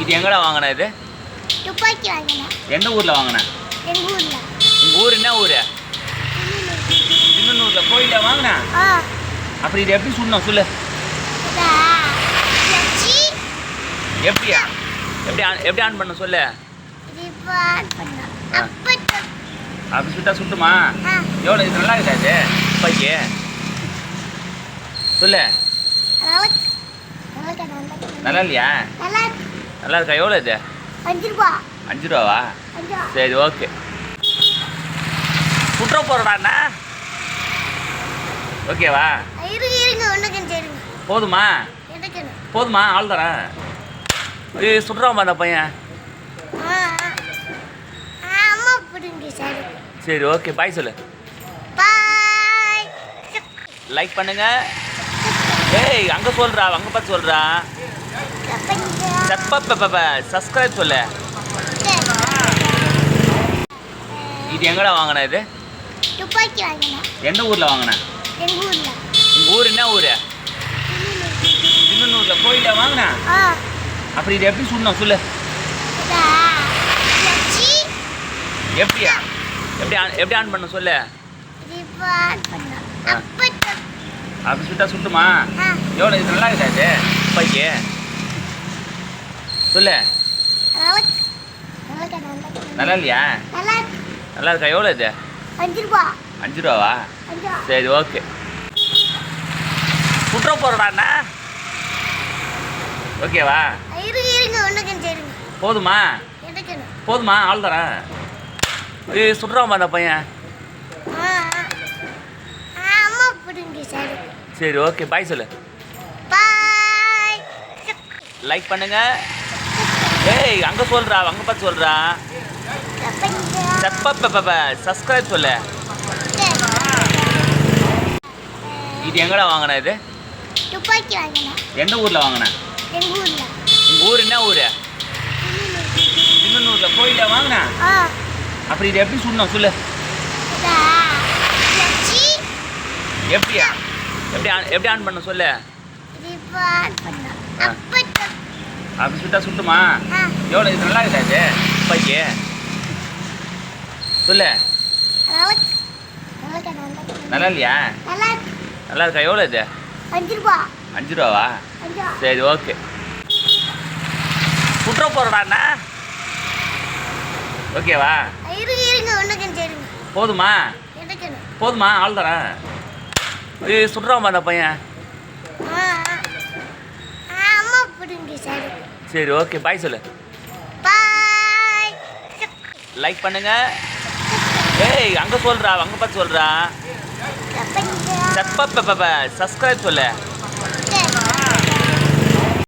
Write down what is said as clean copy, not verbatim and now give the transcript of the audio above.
இது எங்கடா வாங்கின இது? துப்பாக்கி வாங்கினேன். எந்த ஊரில் வாங்கின? எங்கள் ஊரில். உங்கள் ஊர் என்ன ஊர்? திருநூரில் கோயிலில் வாங்கின. அப்படி இது எப்படி சுடணும் சொல்லு. எப்படியா எப்படி ஆன் பண்ண சொல்லு. அப்படி சுட்டா சுட்டுமா? எவ்வளோ இது நல்லா இருக்கா இது துப்பாக்கி சொல்லு. நல்லா இல்லையா? நல்லா இருக்கா? எவ்வளோ இது? 5 ரூபா. 5 ரூபாவா? சரி ஓகே. சுற்ற போகிறடாண்ணா ஓகேவா? போதுமா? போதுமா? ஆள் தரேன். சுடுறான் அந்த பையன். சரி ஓகே பாய் சொல்லு. லைக் பண்ணுங்க. ஏய் அங்கே சொல்கிறா, அங்கே பார்த்து சொல்கிறா. சப்ஸ்கிரைப் சொல்லு. இது எங்கடா வாங்கின இது? துப்பாக்கி வாங்கினேன். எந்த ஊரில் வாங்கின? எங்கள் ஊரில். உங்கள் ஊர் என்ன ஊர்? திருநூரில் கோயிலில் வாங்கின. அப்படி இது எப்படி சுடணும் சொல்லு. எப்படி ஆன் பண்ண சொல்லு. அப்படி சுட்டா சுட்டுமா? எவ்வளோ இது நல்லா இருக்கா இது துப்பாக்கி சொல்லு. நல்லா இல்லையா? நல்லா இருக்கா? எவ்வளோ இது? 5 ரூபா. 5 ரூபாவா? சரி ஓகே. சுற்ற போகிறடாண்ணா ஓகேவா? போதுமா? போதுமா? ஆள் தரேன். சுடுறான் அந்த பையன். சரி ஓகே பாய் சொல்லு. லைக் பண்ணுங்க. ஏய் அங்கே சொல்கிறா, அங்கே பார்த்து சொல்கிறா. சப்ஸ்கிரைப் சொல்லு. இது எங்கடா வாங்கின இது? துப்பாக்கி வாங்கினேன். எந்த ஊரில் வாங்கின? எங்கள் ஊரில். உங்கள் ஊர் என்ன ஊர்? திருநூரில் கோயிலில் வாங்கின. அப்படி இது எப்படி சுடணும் சொல்லு. எப்படி ஆன் பண்ண சொல்லு. அப்படி சுட்டா சுட்டுமா? எவ்வளோ இது நல்லா இருக்கா இது துப்பாக்கி சொல்லு. நல்லா இல்லையா? நல்லா இருக்கா? எவ்வளோ இது? 5 ரூபா. 5 ரூபாவா? சரி ஓகே. சுற்ற போகிறடாண்ணா ஓகேவா? போதுமா? போதுமா? ஆள் தரேன். சுடுறான் அந்த பையன். சரி ஓகே பாய் சொல்லு. லைக் பண்ணுங்க. ஏய் அங்கே சொல்கிறா, அங்கே பார்த்து சொல்கிறா. சப்ஸ்கிரைப் சொல்லு.